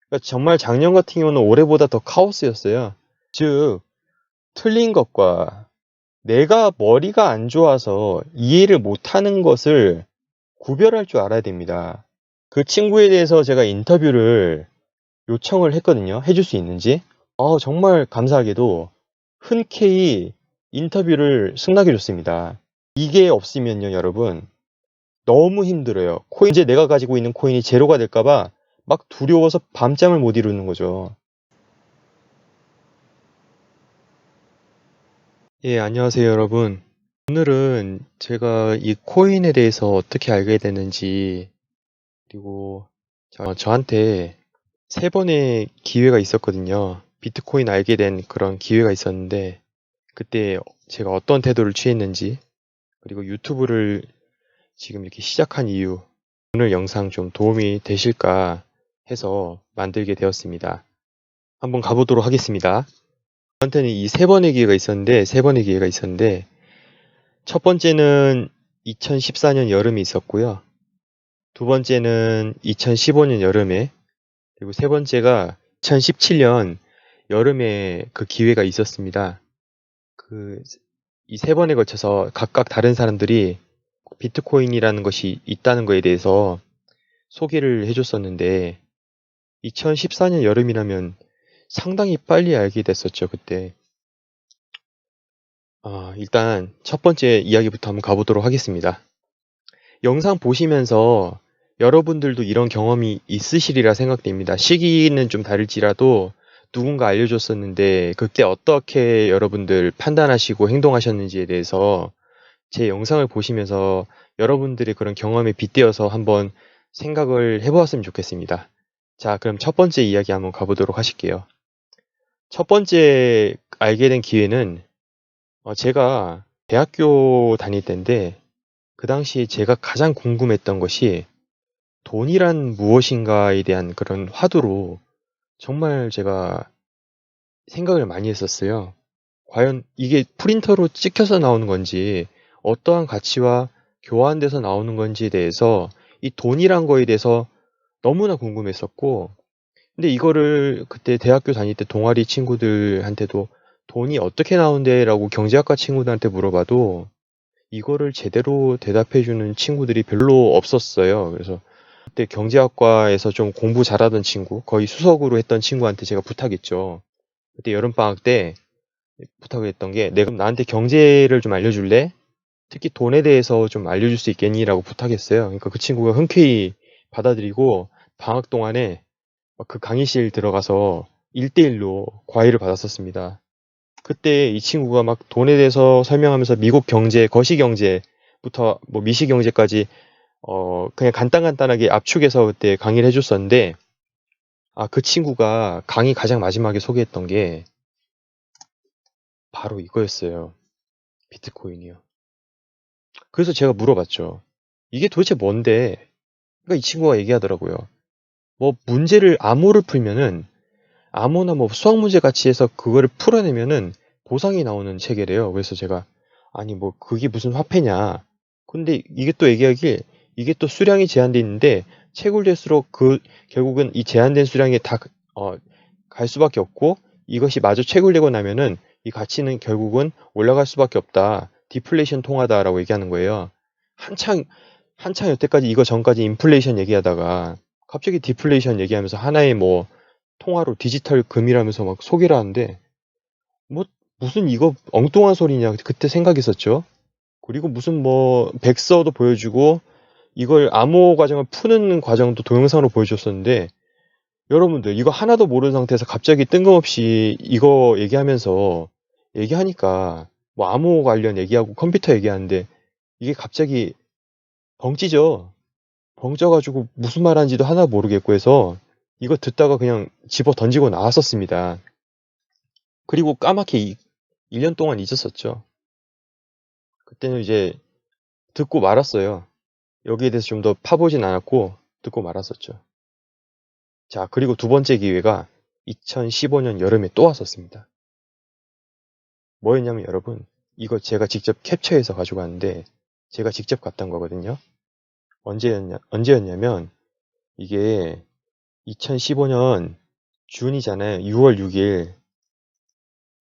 그러니까 정말 작년 같은 경우는 올해보다 더 카오스였어요. 즉, 틀린 것과 내가 머리가 안 좋아서 이해를 못하는 것을 구별할 줄 알아야 됩니다. 그 친구에 대해서 제가 인터뷰를 요청을 했거든요. 해줄 수 있는지. 정말 감사하게도 흔쾌히 인터뷰를 승낙해줬습니다. 이게 없으면요, 여러분, 너무 힘들어요. 이제 내가 가지고 있는 코인이 제로가 될까봐 막 두려워서 밤잠을 못 이루는 거죠. 예, 안녕하세요, 여러분. 오늘은 제가 이 코인에 대해서 어떻게 알게 됐는지, 그리고 저한테 세 번의 기회가 있었거든요. 비트코인 알게 된 그런 기회가 있었는데, 그때 제가 어떤 태도를 취했는지, 그리고 유튜브를 지금 이렇게 시작한 이유, 오늘 영상 좀 도움이 되실까 해서 만들게 되었습니다. 한번 가보도록 하겠습니다. 저한테는 이 세 번의 기회가 있었는데, 첫 번째는 2014년 여름에 있었고요. 두 번째는 2015년 여름에, 그리고 세 번째가 2017년 여름에 그 기회가 있었습니다. 이 세 번에 걸쳐서 각각 다른 사람들이 비트코인이라는 것이 있다는 거에 대해서 소개를 해줬었는데, 2014년 여름이라면 상당히 빨리 알게 됐었죠, 그때. 일단 첫 번째 이야기부터 한번 가보도록 하겠습니다. 영상 보시면서 여러분들도 이런 경험이 있으시리라 생각됩니다. 시기는 좀 다를지라도 누군가 알려줬었는데 그때 어떻게 여러분들 판단하시고 행동하셨는지에 대해서 제 영상을 보시면서 여러분들의 그런 경험에 빗대어서 한번 생각을 해보았으면 좋겠습니다. 자, 그럼 첫 번째 이야기 한번 가보도록 하실게요. 첫 번째 알게 된 기회는 제가 대학교 다닐 때인데 그 당시 제가 가장 궁금했던 것이 돈이란 무엇인가에 대한 그런 화두로 정말 제가 생각을 많이 했었어요. 과연 이게 프린터로 찍혀서 나오는 건지 어떠한 가치와 교환돼서 나오는 건지에 대해서 이 돈이란 거에 대해서 너무나 궁금했었고, 근데 이거를 그때 대학교 다닐 때 동아리 친구들한테도 돈이 어떻게 나온대라고 경제학과 친구들한테 물어봐도 이거를 제대로 대답해주는 친구들이 별로 없었어요. 그래서 그때 경제학과에서 좀 공부 잘하던 친구, 거의 수석으로 했던 친구한테 제가 부탁했죠. 그때 여름방학 때 부탁을 했던 게, 내가 나한테 경제를 좀 알려줄래? 특히 돈에 대해서 좀 알려줄 수 있겠니? 라고 부탁했어요. 그러니까 그 친구가 흔쾌히 받아들이고 방학 동안에 그 강의실 들어가서 1대1로 과외를 받았었습니다. 그때 이 친구가 막 돈에 대해서 설명하면서 미국 경제, 거시경제부터 뭐 미시경제까지 그냥 간단하게 압축해서 그때 강의를 해줬었는데, 그 친구가 강의 가장 마지막에 소개했던 게 바로 이거였어요. 비트코인이요. 그래서 제가 물어봤죠. 이게 도대체 뭔데? 그러니까 이 친구가 얘기하더라고요. 뭐 문제를 암호를 풀면은 암호나 뭐 수학 문제 같이 해서 그거를 풀어내면은 보상이 나오는 체계래요. 그래서 제가 아니 뭐 그게 무슨 화폐냐. 근데 이게 또 얘기하길 이게 또 수량이 제한돼 있는데 채굴될수록 결국은 이 제한된 수량에 다 갈 수밖에 없고 이것이 마저 채굴되고 나면은 이 가치는 결국은 올라갈 수밖에 없다. 디플레이션 통하다라고 얘기하는 거예요. 한창 여태까지 이거 전까지 인플레이션 얘기하다가 갑자기 디플레이션 얘기하면서 하나의 뭐 통화로 디지털 금이라면서 막 소개를 하는데 뭐 무슨 이거 엉뚱한 소리냐 그때 생각했었죠. 그리고 무슨 뭐 백서도 보여주고 이걸 암호 과정을 푸는 과정도 동영상으로 보여줬었는데 여러분들 이거 하나도 모르는 상태에서 갑자기 뜬금없이 이거 얘기하니까 뭐 암호 관련 얘기하고 컴퓨터 얘기하는데 이게 갑자기 벙찌죠. 벙쪄가지고 무슨 말하는지도 하나 모르겠고 해서 이거 듣다가 그냥 집어 던지고 나왔었습니다. 그리고 까맣게 1년 동안 잊었었죠. 그때는 이제 듣고 말았어요. 여기에 대해서 좀 더 파보진 않았고 듣고 말았었죠. 자, 그리고 두 번째 기회가 2015년 여름에 또 왔었습니다. 뭐였냐면 여러분, 이거 제가 직접 캡처해서 가지고 왔는데 제가 직접 갔던 거거든요. 언제였냐면 이게 2015년 준이잖아요. 6월 6일.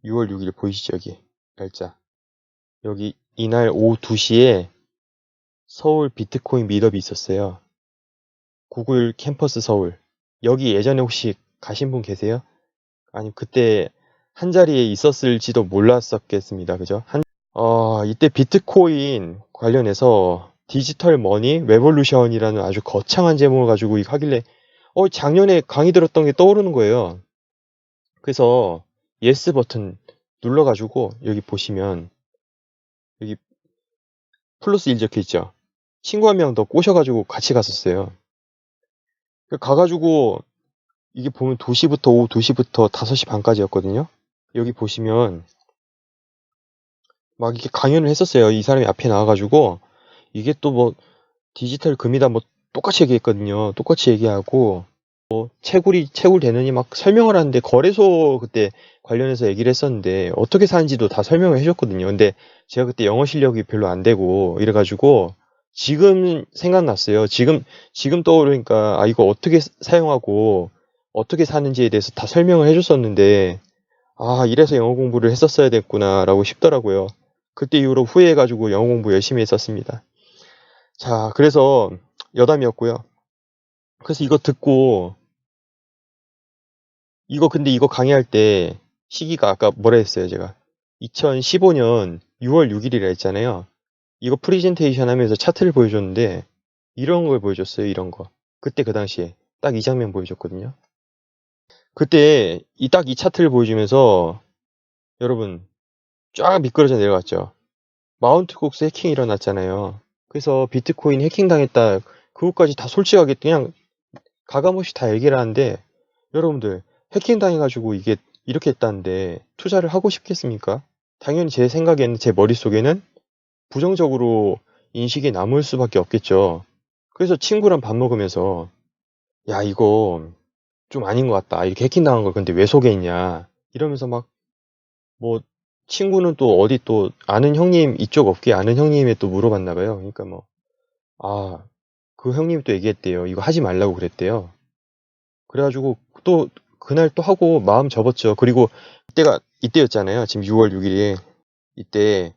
6월 6일 보이시죠? 여기 날짜. 여기 이날 오후 2시에 서울 비트코인 미더비 있었어요. 구글 캠퍼스 서울. 여기 예전에 혹시 가신 분 계세요? 아니 그때 한자리에 있었을지도 몰랐었겠습니다. 그죠? 이때 비트코인 관련해서 디지털 머니 레볼루션이라는 아주 거창한 제목을 가지고 이거 하길래 작년에 강의 들었던 게 떠오르는 거예요. 그래서 예스 버튼 눌러가지고 여기 보시면 여기 플러스 1 적혀 있죠. 친구 한 명 더 꼬셔가지고 같이 갔었어요. 가가지고 이게 보면 2시부터 오후 2시부터 5시 반까지였거든요. 여기 보시면 막 이렇게 강연을 했었어요. 이 사람이 앞에 나와가지고 이게 또 뭐 디지털 금이다 뭐 똑같이 얘기했거든요. 똑같이 얘기하고 채굴 되느니 막 설명을 하는데 거래소 그때 관련해서 얘기를 했었는데 어떻게 사는지도 다 설명을 해줬거든요. 근데 제가 그때 영어 실력이 별로 안 되고 이래가지고 지금 생각났어요. 지금 떠오르니까 이거 어떻게 사용하고 어떻게 사는지에 대해서 다 설명을 해줬었는데 이래서 영어 공부를 했었어야 됐구나라고 싶더라고요. 그때 이후로 후회해가지고 영어 공부 열심히 했었습니다. 자, 그래서 여담이었고요. 그래서 이거 듣고 근데 이거 강의할 때 시기가 아까 뭐라 했어요, 제가. 2015년 6월 6일이라 했잖아요. 이거 프리젠테이션 하면서 차트를 보여줬는데 이런 걸 보여줬어요, 이런 거. 그때 그 당시에 딱 이 장면 보여줬거든요. 그때 딱 이 차트를 보여주면서 여러분 쫙 미끄러져 내려갔죠. 마운트 곡스 해킹 일어났잖아요. 그래서 비트코인 해킹 당했다. 그것까지 다 솔직하게 그냥 가감없이 다 얘기를 하는데 여러분들 해킹 당해가지고 이게 이렇게 했다는데 투자를 하고 싶겠습니까? 당연히 제 생각에는 제 머릿속에는 부정적으로 인식이 남을 수밖에 없겠죠. 그래서 친구랑 밥 먹으면서 야 이거 좀 아닌 것 같다. 이렇게 해킹 당한 걸 근데 왜 소개했냐 이러면서 막 뭐 친구는 또 어디 또 아는 형님 이쪽 업계 아는 형님에 또 물어봤나 봐요. 그러니까 뭐 그 형님이 또 얘기했대요. 이거 하지 말라고 그랬대요. 그래가지고 또 그날 또 하고 마음 접었죠. 그리고 이때였잖아요. 지금 6월 6일이 이때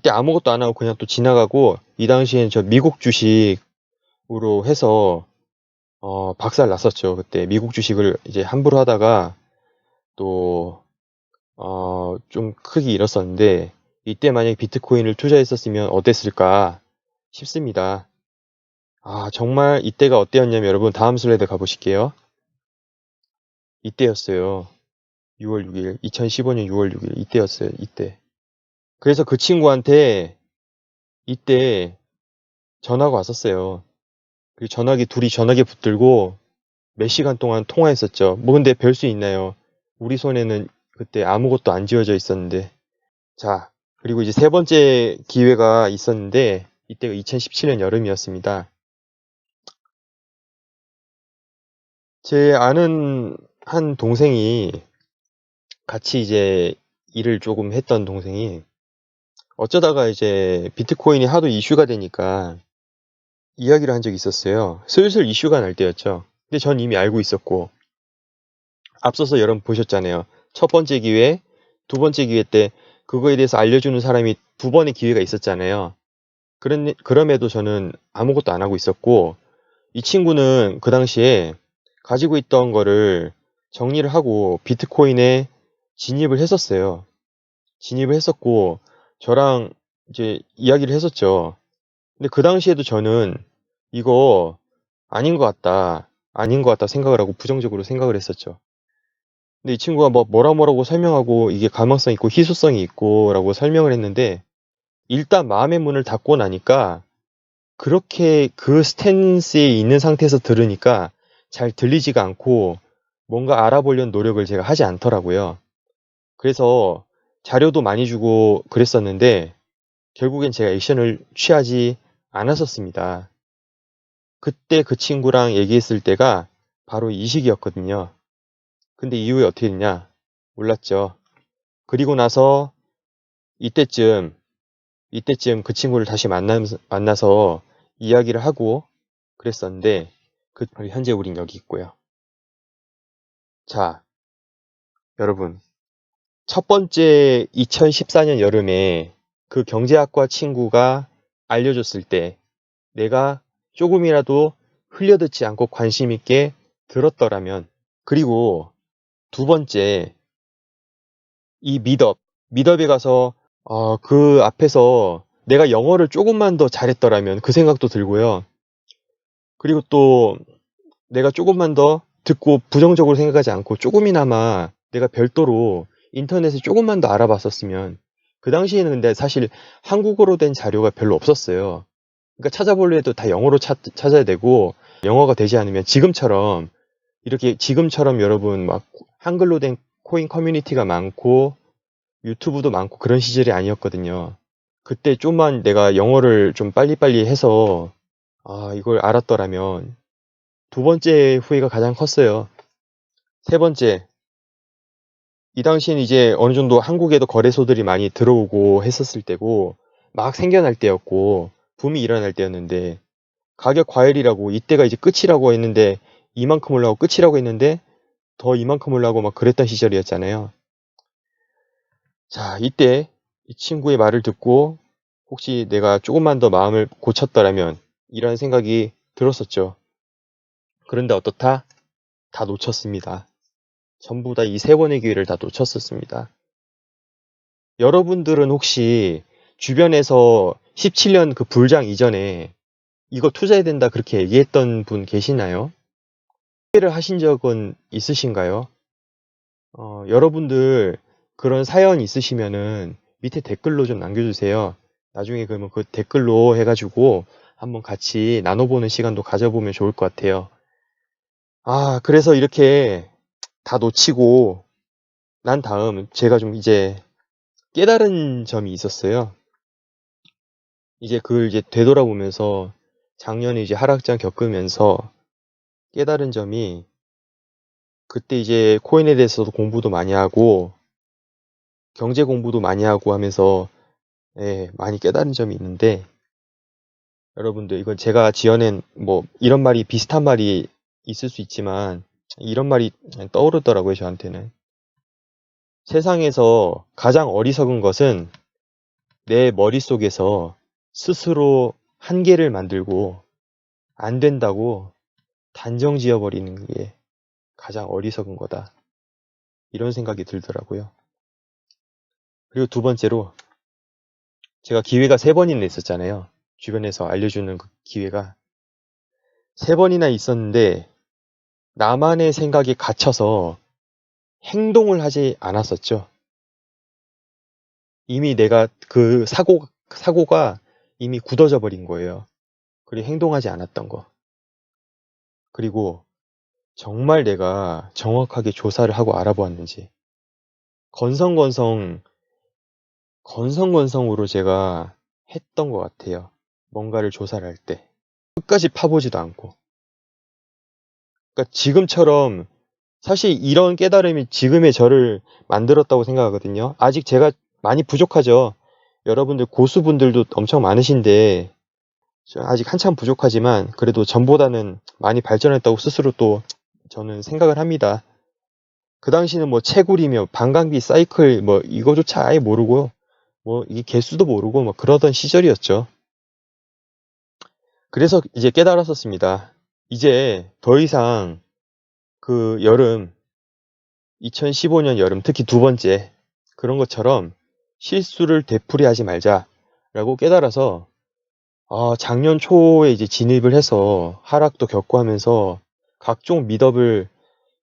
아무것도 안 하고 그냥 또 지나가고 이 당시엔 저 미국 주식으로 해서 박살 났었죠. 그때 미국 주식을 이제 함부로 하다가 또 좀 크게 잃었었는데 이때 만약에 비트코인을 투자했었으면 어땠을까 싶습니다. 정말 이때가 어때였냐면 여러분 다음 슬라이드 가보실게요. 이때였어요. 6월 6일, 2015년 6월 6일 이때였어요. 이때. 그래서 그 친구한테 이때 전화가 왔었어요. 그 둘이 전화기 붙들고 몇 시간 동안 통화했었죠. 뭐 근데 별 수 있나요? 우리 손에는 그때 아무것도 안 쥐어져 있었는데. 자, 그리고 이제 세 번째 기회가 있었는데 이때가 2017년 여름이었습니다. 제 아는 한 동생이 같이 이제 일을 조금 했던 동생이 어쩌다가 이제 비트코인이 하도 이슈가 되니까 이야기를 한 적이 있었어요. 슬슬 이슈가 날 때였죠. 근데 전 이미 알고 있었고 앞서서 여러분 보셨잖아요. 첫 번째 기회, 두 번째 기회 때 그거에 대해서 알려주는 사람이 두 번의 기회가 있었잖아요. 그럼에도 저는 아무것도 안 하고 있었고 이 친구는 그 당시에 가지고 있던 거를 정리를 하고 비트코인에 진입을 했었어요. 진입을 했었고 저랑 이제 이야기를 했었죠. 근데 그 당시에도 저는 이거 아닌 것 같다. 아닌 것 같다 생각을 하고 부정적으로 생각을 했었죠. 근데 이 친구가 뭐라고 설명하고 이게 가망성 있고 희소성이 있고 라고 설명을 했는데 일단 마음의 문을 닫고 나니까 그렇게 그 스탠스에 있는 상태에서 들으니까 잘 들리지가 않고 뭔가 알아보려는 노력을 제가 하지 않더라고요. 그래서 자료도 많이 주고 그랬었는데 결국엔 제가 액션을 취하지 않았었습니다. 그때 그 친구랑 얘기했을 때가 바로 이 시기였거든요. 근데 이후에 어떻게 됐냐? 몰랐죠. 그리고 나서 이때쯤 그 친구를 다시 만나서 이야기를 하고 그랬었는데 현재 우린 여기 있고요. 자, 여러분. 첫 번째 2014년 여름에 그 경제학과 친구가 알려줬을 때 내가 조금이라도 흘려듣지 않고 관심 있게 들었더라면, 그리고 두 번째, 이 미덥에 가서 그 앞에서 내가 영어를 조금만 더 잘했더라면 그 생각도 들고요. 그리고 또 내가 조금만 더 듣고 부정적으로 생각하지 않고 조금이나마 내가 별도로 인터넷에 조금만 더 알아봤었으면, 그 당시에는 근데 사실 한국어로 된 자료가 별로 없었어요. 그러니까 찾아보려 해도 다 영어로 찾아야 되고, 영어가 되지 않으면 지금처럼 여러분 막 한글로 된 코인 커뮤니티가 많고 유튜브도 많고 그런 시절이 아니었거든요. 그때 좀만 내가 영어를 좀 빨리빨리 해서 이걸 알았더라면, 두 번째 후회가 가장 컸어요. 세 번째, 이 당시엔 이제 어느 정도 한국에도 거래소들이 많이 들어오고 했었을 때고, 막 생겨날 때였고, 붐이 일어날 때였는데, 가격 과열이라고, 이때가 이제 끝이라고 했는데, 이만큼 올라고 끝이라고 했는데, 더 이만큼 올라고 막 그랬던 시절이었잖아요. 자, 이때 이 친구의 말을 듣고, 혹시 내가 조금만 더 마음을 고쳤더라면, 이런 생각이 들었었죠. 그런데 어떻다? 다 놓쳤습니다. 전부 다 이 세 번의 기회를 다 놓쳤었습니다. 여러분들은 혹시 주변에서 17년 그 불장 이전에 이거 투자해야 된다 그렇게 얘기했던 분 계시나요? 투자를 하신 적은 있으신가요? 여러분들 그런 사연 있으시면은 밑에 댓글로 좀 남겨주세요. 나중에 그러면 그 댓글로 해가지고 한번 같이 나눠보는 시간도 가져보면 좋을 것 같아요. 그래서 이렇게 다 놓치고 난 다음 제가 좀 이제 깨달은 점이 있었어요. 이제 그걸 이제 되돌아보면서 작년에 이제 하락장 겪으면서 깨달은 점이, 그때 이제 코인에 대해서도 공부도 많이 하고 경제 공부도 많이 하고 하면서 많이 깨달은 점이 있는데, 여러분들 이건 제가 지어낸 뭐 이런 말이 비슷한 말이 있을 수 있지만 이런 말이 떠오르더라고요, 저한테는. 세상에서 가장 어리석은 것은 내 머릿속에서 스스로 한계를 만들고 안 된다고 단정 지어버리는 게 가장 어리석은 거다. 이런 생각이 들더라고요. 그리고 두 번째로, 제가 기회가 세 번이나 있었잖아요. 주변에서 알려주는 그 기회가 세 번이나 있었는데 나만의 생각에 갇혀서 행동을 하지 않았었죠. 이미 내가 그 사고가 이미 굳어져 버린 거예요. 그리고 행동하지 않았던 거. 그리고 정말 내가 정확하게 조사를 하고 알아보았는지, 건성건성으로 제가 했던 것 같아요. 뭔가를 조사를 할 때. 끝까지 파보지도 않고. 그러니까 지금처럼, 사실 이런 깨달음이 지금의 저를 만들었다고 생각하거든요. 아직 제가 많이 부족하죠. 여러분들 고수분들도 엄청 많으신데 아직 한참 부족하지만 그래도 전보다는 많이 발전했다고 스스로 또 저는 생각을 합니다. 그 당시는 뭐 채굴이며 반감기 사이클 뭐 이거조차 아예 모르고 뭐 이 개수도 모르고 뭐 그러던 시절이었죠. 그래서 이제 깨달았었습니다. 이제 더 이상 그 여름, 2015년 여름, 특히 두 번째 그런 것처럼 실수를 되풀이하지 말자라고 깨달아서, 작년 초에 이제 진입을 해서 하락도 겪고 하면서 각종 미덕을,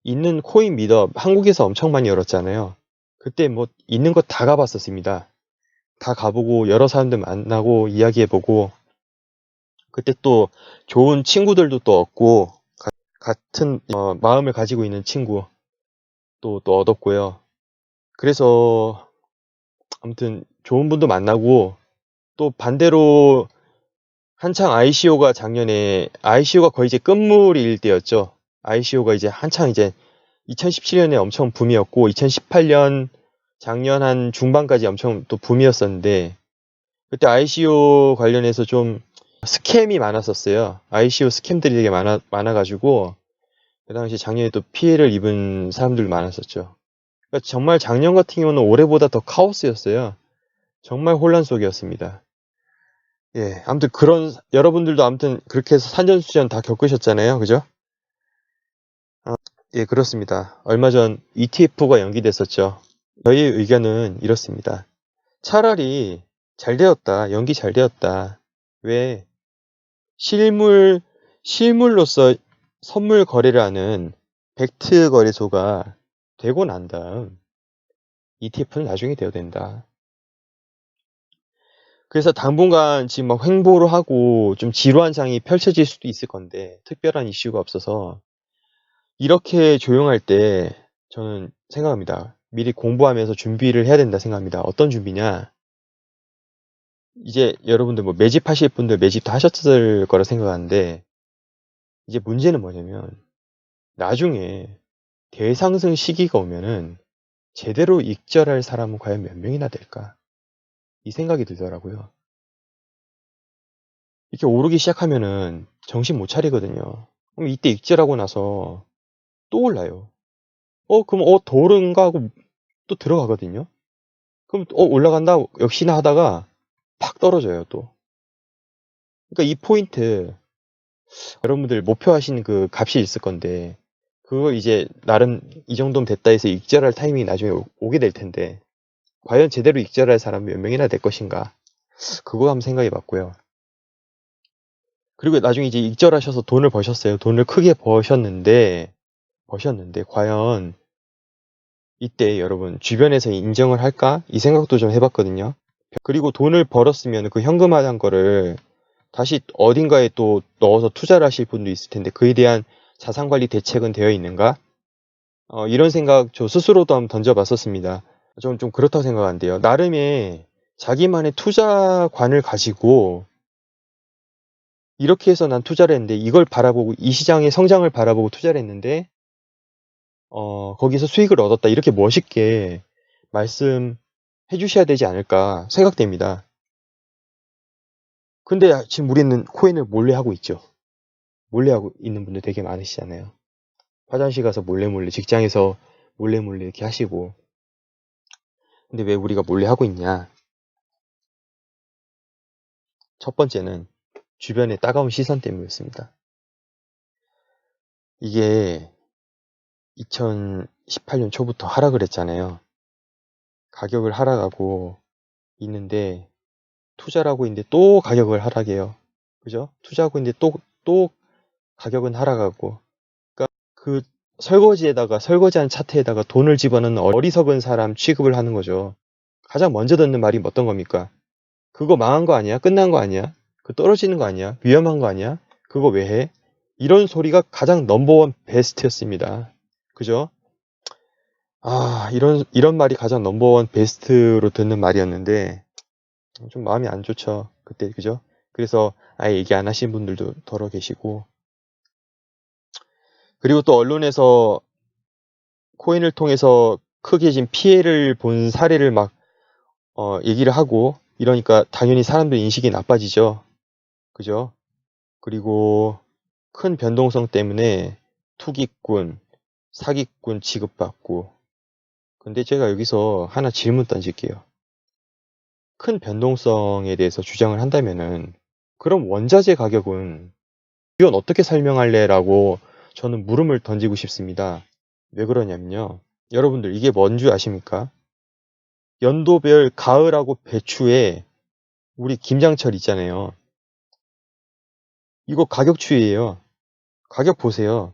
있는 코인 미덕 한국에서 엄청 많이 열었잖아요. 그때 뭐 있는 거 다 가봤었습니다. 다 가보고 여러 사람들 만나고 이야기해보고, 그때 또 좋은 친구들도 또 얻고, 같은 마음을 가지고 있는 친구 또 얻었고요. 그래서 아무튼 좋은 분도 만나고, 또 반대로 한창 ICO가 거의 이제 끝물일 때였죠. ICO가 이제 한창 이제 2017년에 엄청 붐이었고 2018년 작년 한 중반까지 엄청 또 붐이었었는데, 그때 ICO 관련해서 좀 스캠이 많았었어요. ICO 스캠들이 되게 많아가지고 그 당시 작년에 또 피해를 입은 사람들 많았었죠. 그러니까 정말 작년 같은 경우는 올해보다 더 카오스였어요. 정말 혼란 속이었습니다. 예, 아무튼 여러분들도 아무튼 그렇게 해서 산전수전 다 겪으셨잖아요. 그죠? 예, 그렇습니다. 얼마 전 ETF가 연기됐었죠. 저희의 의견은 이렇습니다. 차라리 잘 되었다. 연기 잘 되었다. 왜? 실물로서 선물 거래를 하는 벡트 거래소가 되고 난 다음 ETF는 나중에 되어야 된다. 그래서 당분간 지금 막 횡보를 하고 좀 지루한 장이 펼쳐질 수도 있을 건데 특별한 이슈가 없어서 이렇게 조용할 때 저는 생각합니다. 미리 공부하면서 준비를 해야 된다 생각합니다. 어떤 준비냐? 이제 여러분들 뭐 매집하실 분들 매집 다 하셨을 거라 생각하는데 이제 문제는 뭐냐면 나중에 대상승 시기가 오면은 제대로 익절할 사람은 과연 몇 명이나 될까? 이 생각이 들더라고요. 이렇게 오르기 시작하면은 정신 못 차리거든요. 그럼 이때 익절하고 나서 또 올라요. 그럼 더 오른가 하고 또 들어가거든요. 그럼 올라간다 역시나 하다가 팍 떨어져요 또. 그러니까 이 포인트 여러분들 목표하신 그 값이 있을 건데 그걸 이제 나름 이 정도면 됐다 해서 익절할 타이밍이 나중에 오게 될 텐데 과연 제대로 익절할 사람이 몇 명이나 될 것인가 그거 한번 생각해 봤고요. 그리고 나중에 이제 익절하셔서 돈을 버셨어요. 돈을 크게 버셨는데 과연 이때 여러분 주변에서 인정을 할까? 이 생각도 좀 해봤거든요. 그리고 돈을 벌었으면 그 현금화한 거를 다시 어딘가에 또 넣어서 투자를 하실 분도 있을 텐데 그에 대한 자산관리 대책은 되어 있는가? 이런 생각 저 스스로도 한번 던져봤었습니다. 좀 그렇다고 생각하는데요. 나름의 자기만의 투자관을 가지고 이렇게 해서 난 투자를 했는데 이걸 바라보고 이 시장의 성장을 바라보고 투자를 했는데 거기서 수익을 얻었다. 이렇게 멋있게 말씀해 주셔야 되지 않을까 생각됩니다. 근데 지금 우리는 코인을 몰래 하고 있죠. 몰래 하고 있는 분들 되게 많으시잖아요. 화장실 가서 몰래 직장에서 몰래 이렇게 하시고. 근데 왜 우리가 몰래 하고 있냐? 첫 번째는 주변의 따가운 시선 때문이었습니다. 이게 2018년 초부터 하락을 했잖아요. 가격을 하락하고 있는데 투자를 하고 있는데 또 가격을 하락해요. 그죠? 투자하고 있는데 또 가격은 하락하고. 그러니까 그 설거지한 차트에다가 돈을 집어넣는 어리석은 사람 취급을 하는 거죠. 가장 먼저 듣는 말이 어떤 겁니까? 그거 망한 거 아니야? 끝난 거 아니야? 그 떨어지는 거 아니야? 위험한 거 아니야? 그거 왜 해? 이런 소리가 가장 넘버원 베스트였습니다. 그죠? 이런 말이 가장 넘버원 베스트로 듣는 말이었는데, 좀 마음이 안 좋죠. 그때, 그죠? 그래서 아예 얘기 안 하신 분들도 더러 계시고. 그리고 또 언론에서 코인을 통해서 크게 지금 피해를 본 사례를 막, 얘기를 하고, 이러니까 당연히 사람들 인식이 나빠지죠. 그죠? 그리고 큰 변동성 때문에 투기꾼, 사기꾼 취급받고. 근데 제가 여기서 하나 질문 던질게요. 큰 변동성에 대해서 주장을 한다면은 그럼 원자재 가격은 이건 어떻게 설명할래? 라고 저는 물음을 던지고 싶습니다. 왜 그러냐면요. 여러분들 이게 뭔 줄 아십니까? 연도별 가을하고 배추에 우리 김장철 있잖아요. 이거 가격 추이예요. 가격 보세요.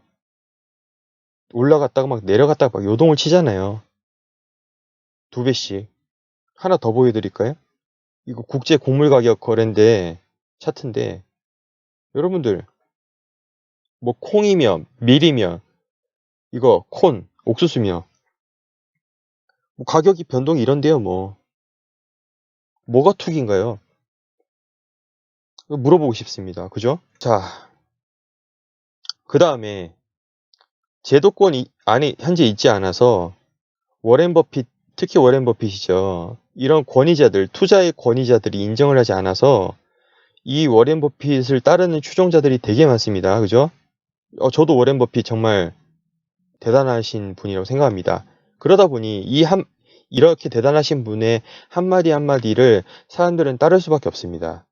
올라갔다가 막 내려갔다가 막 요동을 치잖아요. 2배씩. 하나 더 보여드릴까요? 이거 국제 곡물 가격 거래인데 차트인데 여러분들 뭐 콩이며 밀이며 이거 콘, 옥수수며 뭐 가격이 변동이 이런데요 뭐 뭐가 투기인가요? 물어보고 싶습니다. 그죠? 자, 그 다음에 제도권이 안에 현재 있지 않아서 워렌 버핏, 특히 워렌 버핏이죠. 이런 권위자들, 투자의 권위자들이 인정을 하지 않아서 이 워렌 버핏을 따르는 추종자들이 되게 많습니다. 그죠? 저도 워렌 버핏 정말 대단하신 분이라고 생각합니다. 그러다 보니 이렇게 대단하신 분의 한마디 한마디를 사람들은 따를 수밖에 없습니다.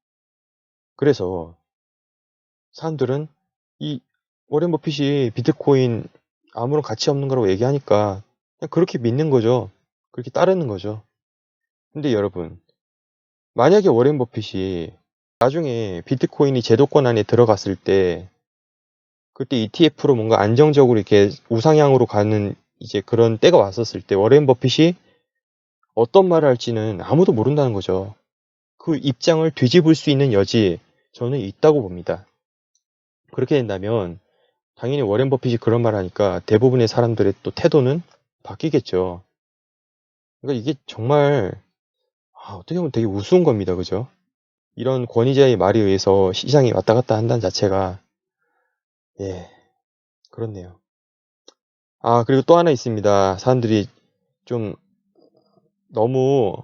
그래서 사람들은 이 워렌 버핏이 비트코인 아무런 가치 없는 거라고 얘기하니까 그냥 그렇게 믿는 거죠. 그렇게 따르는 거죠. 근데 여러분, 만약에 워렌 버핏이 나중에 비트코인이 제도권 안에 들어갔을 때 그때 ETF로 뭔가 안정적으로 이렇게 우상향으로 가는 이제 그런 때가 왔었을 때 워렌 버핏이 어떤 말을 할지는 아무도 모른다는 거죠. 그 입장을 뒤집을 수 있는 여지 저는 있다고 봅니다. 그렇게 된다면 당연히 워렌 버핏이 그런 말을 하니까 대부분의 사람들의 또 태도는 바뀌겠죠. 그러니까 이게 정말 어떻게 보면 되게 우스운 겁니다. 그죠? 이런 권위자의 말에 의해서 시장이 왔다 갔다 한다는 자체가 예, 그렇네요. 그리고 또 하나 있습니다. 사람들이 좀 너무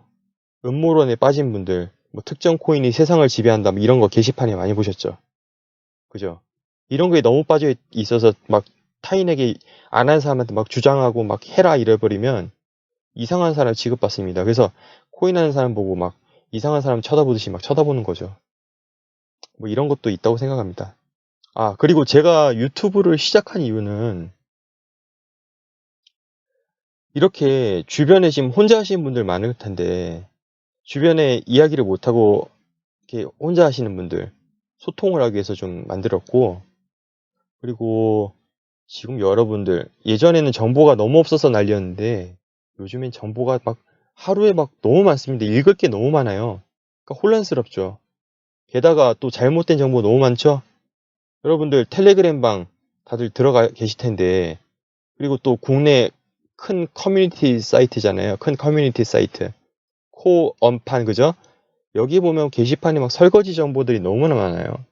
음모론에 빠진 분들, 뭐 특정 코인이 세상을 지배한다, 뭐 이런 거 게시판에 많이 보셨죠? 그죠? 이런 거에 너무 빠져 있어서 막 타인에게 안 한 사람한테 막 주장하고 막 해라 이래버리면 이상한 사람 취급받습니다. 그래서 코인 하는 사람 보고 막 이상한 사람 쳐다보듯이 막 쳐다보는 거죠. 뭐 이런 것도 있다고 생각합니다. 그리고 제가 유튜브를 시작한 이유는 이렇게 주변에 지금 혼자 하시는 분들 많을 텐데 주변에 이야기를 못하고 이렇게 혼자 하시는 분들 소통을 하기 위해서 좀 만들었고 그리고 지금 여러분들 예전에는 정보가 너무 없어서 난리였는데 요즘엔 정보가 막 하루에 막 너무 많습니다. 읽을 게 너무 많아요. 그러니까 혼란스럽죠. 게다가 또 잘못된 정보 너무 많죠. 여러분들 텔레그램 방 다들 들어가 계실 텐데 그리고 또 국내 큰 커뮤니티 사이트잖아요. 큰 커뮤니티 사이트. 코언판 그죠? 여기 보면 게시판에 막 설거지 정보들이 너무나 많아요.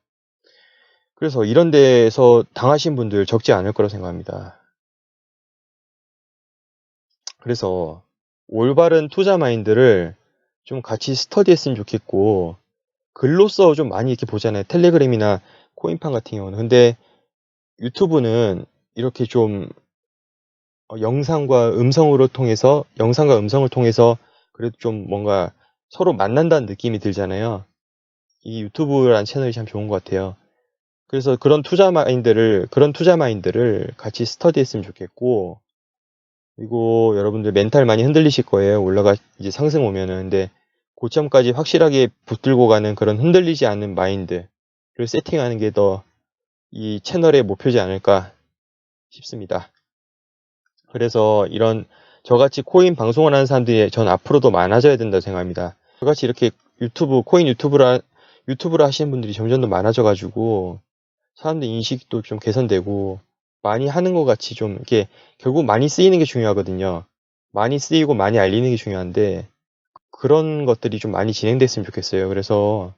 그래서 이런 데에서 당하신 분들 적지 않을 거라고 생각합니다. 그래서 올바른 투자 마인드를 좀 같이 스터디했으면 좋겠고 글로써 좀 많이 이렇게 보잖아요. 텔레그램이나 코인판 같은 경우는. 근데 유튜브는 이렇게 좀 영상과 음성을 통해서 그래도 좀 뭔가 서로 만난다는 느낌이 들잖아요. 이 유튜브라는 채널이 참 좋은 것 같아요. 그래서 그런 투자 마인드를 같이 스터디했으면 좋겠고, 그리고 여러분들 멘탈 많이 흔들리실 거예요. 이제 상승 오면은. 근데 고점까지 확실하게 붙들고 가는 그런 흔들리지 않는 마인드를 세팅하는 게 더 이 채널의 목표지 않을까 싶습니다. 그래서 저같이 코인 방송을 하는 사람들이 전 앞으로도 많아져야 된다고 생각합니다. 저같이 이렇게 코인 유튜브를 하시는 분들이 점점 더 많아져가지고 사람들 인식도 좀 개선되고 많이 하는 것 같이 좀 이렇게 결국 많이 쓰이는 게 중요하거든요. 많이 쓰이고 많이 알리는 게 중요한데 그런 것들이 좀 많이 진행됐으면 좋겠어요. 그래서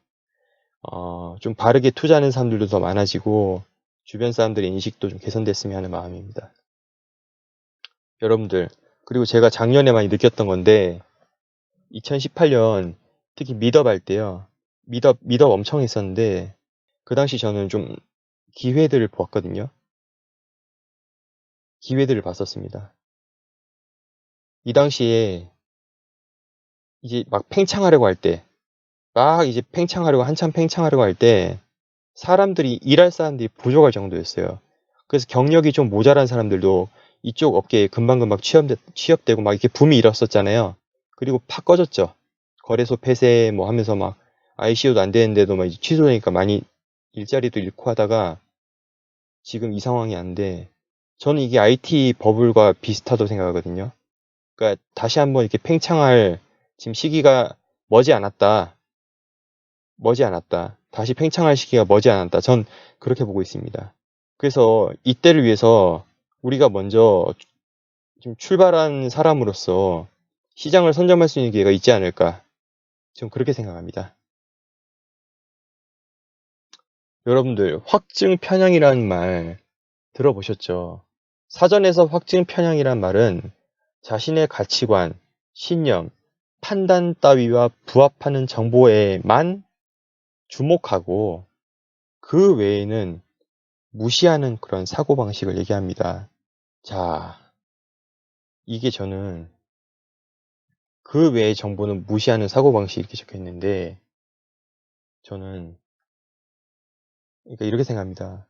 좀 바르게 투자하는 사람들도 더 많아지고 주변 사람들의 인식도 좀 개선됐으면 하는 마음입니다. 여러분들 그리고 제가 작년에 많이 느꼈던 건데 2018년 특히 미덥 할 때요. 미덥 엄청 했었는데 그 당시 저는 좀 기회들을 보았거든요. 기회들을 봤었습니다. 이 당시에 이제 막 팽창하려고 할 때, 한참 팽창하려고 할 때, 일할 사람들이 부족할 정도였어요. 그래서 경력이 좀 모자란 사람들도 이쪽 업계에 금방금방 취업되고 막 이렇게 붐이 일었었잖아요. 그리고 팍 꺼졌죠. 거래소 폐쇄 뭐 하면서 막 ICO도 안 되는데도 막 이제 취소되니까 많이 일자리도 잃고 하다가 지금 이 상황이 안 돼. 저는 이게 IT 버블과 비슷하다고 생각하거든요. 그러니까 다시 한번 이렇게 팽창할 지금 시기가 머지않았다. 다시 팽창할 시기가 머지않았다. 전 그렇게 보고 있습니다. 그래서 이때를 위해서 우리가 먼저 좀 출발한 사람으로서 시장을 선점할 수 있는 기회가 있지 않을까. 좀 그렇게 생각합니다. 여러분들 확증 편향이라는 말 들어보셨죠? 사전에서 확증 편향이란 말은 자신의 가치관, 신념, 판단 따위와 부합하는 정보에만 주목하고 그 외에는 무시하는 그런 사고방식을 얘기합니다. 자, 이게 저는 그 외의 정보는 무시하는 사고방식이 이렇게 적혀 있는데, 저는 그러니까 이렇게 생각합니다.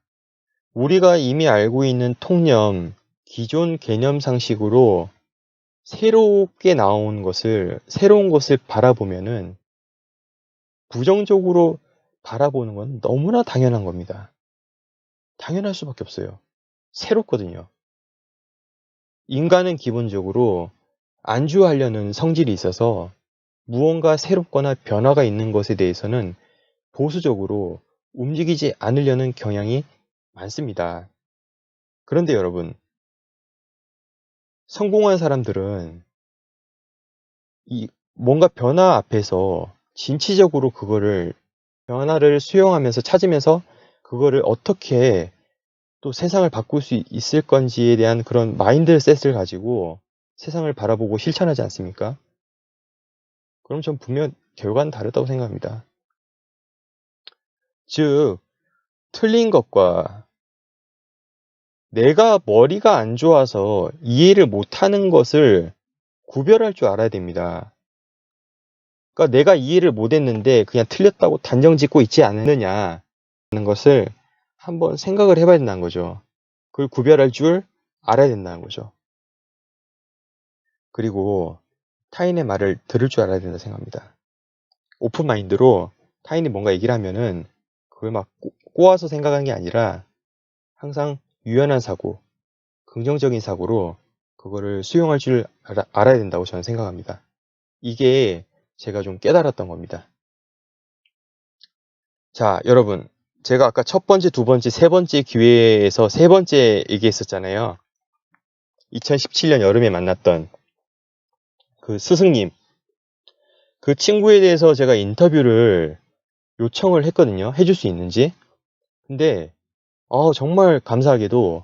우리가 이미 알고 있는 통념, 기존 개념 상식으로 새롭게 나온 것을, 새로운 것을 바라보면은 부정적으로 바라보는 건 너무나 당연한 겁니다. 당연할 수밖에 없어요. 새롭거든요. 인간은 기본적으로 안주하려는 성질이 있어서 무언가 새롭거나 변화가 있는 것에 대해서는 보수적으로 움직이지 않으려는 경향이 많습니다. 그런데 여러분, 성공한 사람들은 이 뭔가 변화 앞에서 진취적으로 그거를 변화를 수용하면서 찾으면서 그거를 어떻게 또 세상을 바꿀 수 있을 건지에 대한 그런 마인드셋을 가지고 세상을 바라보고 실천하지 않습니까? 그럼 전 분명 결과는 다르다고 생각합니다. 즉, 틀린 것과 내가 머리가 안 좋아서 이해를 못하는 것을 구별할 줄 알아야 됩니다. 그러니까 내가 이해를 못했는데 그냥 틀렸다고 단정 짓고 있지 않느냐 하는 것을 한번 생각을 해봐야 된다는 거죠. 그걸 구별할 줄 알아야 된다는 거죠. 그리고 타인의 말을 들을 줄 알아야 된다 생각합니다. 오픈마인드로 타인이 뭔가 얘기를 하면은 그걸 막 꼬아서 생각하는 게 아니라 항상 유연한 사고, 긍정적인 사고로 그거를 수용할 줄 알아야 된다고 저는 생각합니다. 이게 제가 좀 깨달았던 겁니다. 자, 여러분. 제가 아까 첫 번째, 두 번째, 세 번째 기회에서 세 번째 얘기했었잖아요. 2017년 여름에 만났던 그 스승님. 그 친구에 대해서 제가 인터뷰를 요청을 했거든요. 해줄 수 있는지. 근데 정말 감사하게도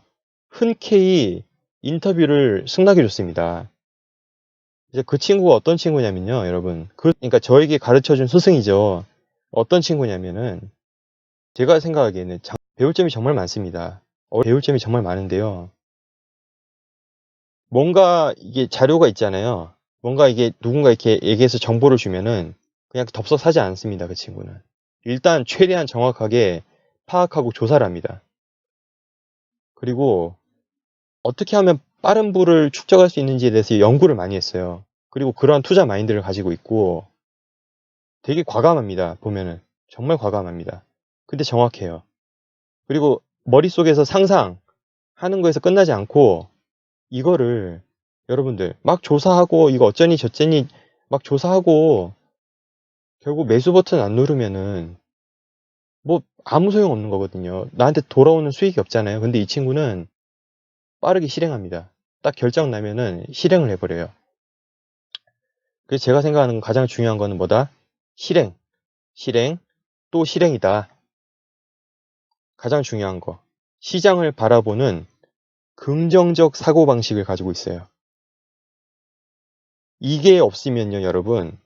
흔쾌히 인터뷰를 승낙해 줬습니다. 이제 그 친구가 어떤 친구냐면요, 여러분. 그러니까 저에게 가르쳐 준 스승이죠. 어떤 친구냐면은 제가 생각하기에는 배울 점이 정말 많습니다. 배울 점이 정말 많은데요. 뭔가 이게 자료가 있잖아요. 뭔가 이게 누군가 이렇게 얘기해서 정보를 주면은 그냥 덥석하지 않습니다, 그 친구는. 일단 최대한 정확하게 파악하고 조사를 합니다. 그리고 어떻게 하면 빠른 부를 축적할 수 있는지에 대해서 연구를 많이 했어요. 그리고 그러한 투자 마인드를 가지고 있고 되게 과감합니다, 보면은. 정말 과감합니다. 근데 정확해요. 그리고 머릿속에서 상상하는 거에서 끝나지 않고 이거를 여러분들 막 조사하고 이거 어쩌니 저쩌니 막 조사하고 결국 매수 버튼 안 누르면은 뭐 아무 소용 없는 거거든요. 나한테 돌아오는 수익이 없잖아요. 근데 이 친구는 빠르게 실행합니다. 딱 결정 나면은 실행을 해버려요. 그래서 제가 생각하는 가장 중요한 거는 뭐다? 실행, 실행, 또 실행이다. 가장 중요한 거. 시장을 바라보는 긍정적 사고방식을 가지고 있어요. 이게 없으면요, 여러분,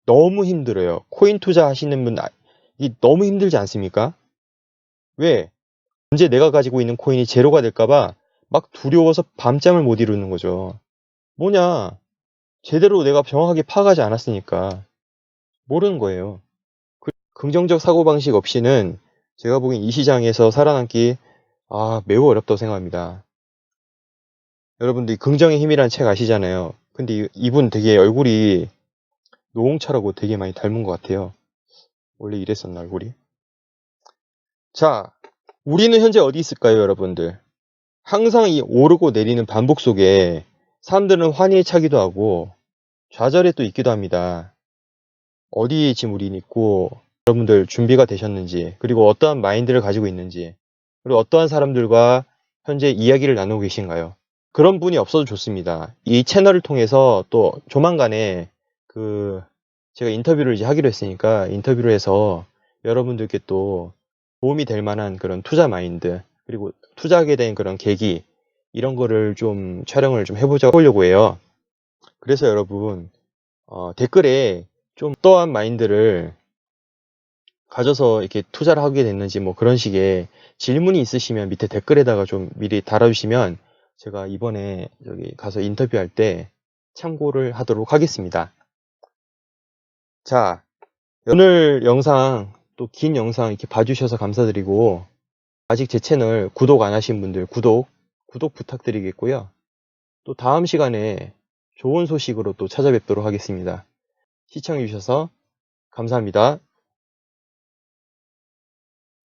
너무 힘들어요. 코인 투자 하시는 분, 이 너무 힘들지 않습니까? 왜? 언제 내가 가지고 있는 코인이 제로가 될까봐 막 두려워서 밤잠을 못 이루는 거죠. 뭐냐? 제대로 내가 정확하게 파악하지 않았으니까 모르는 거예요. 긍정적 사고방식 없이는 제가 보기엔 이 시장에서 살아남기 매우 어렵다고 생각합니다. 여러분들 긍정의 힘이라는 책 아시잖아요. 근데 이분 되게 얼굴이 노홍철하고 되게 많이 닮은 것 같아요. 원래 이랬었나 얼굴이? 자, 우리는 현재 어디 있을까요, 여러분들? 항상 이 오르고 내리는 반복 속에 사람들은 환희에 차기도 하고 좌절에 또 있기도 합니다. 어디에 지금 우리는 있고 여러분들 준비가 되셨는지, 그리고 어떠한 마인드를 가지고 있는지, 그리고 어떠한 사람들과 현재 이야기를 나누고 계신가요? 그런 분이 없어도 좋습니다. 이 채널을 통해서 또 조만간에 제가 인터뷰를 이제 하기로 했으니까 인터뷰를 해서 여러분들께 또 도움이 될 만한 그런 투자 마인드, 그리고 투자하게 된 그런 계기, 이런 거를 좀 촬영을 좀 해보려고 해요. 그래서 여러분, 댓글에 좀 어떠한 마인드를 가져서 이렇게 투자를 하게 됐는지 뭐 그런 식의 질문이 있으시면 밑에 댓글에다가 좀 미리 달아주시면 제가 이번에 여기 가서 인터뷰할 때 참고를 하도록 하겠습니다. 자, 오늘 영상, 또 긴 영상 이렇게 봐주셔서 감사드리고, 아직 제 채널 구독 안 하신 분들 구독 부탁드리겠고요. 또 다음 시간에 좋은 소식으로 또 찾아뵙도록 하겠습니다. 시청해주셔서 감사합니다.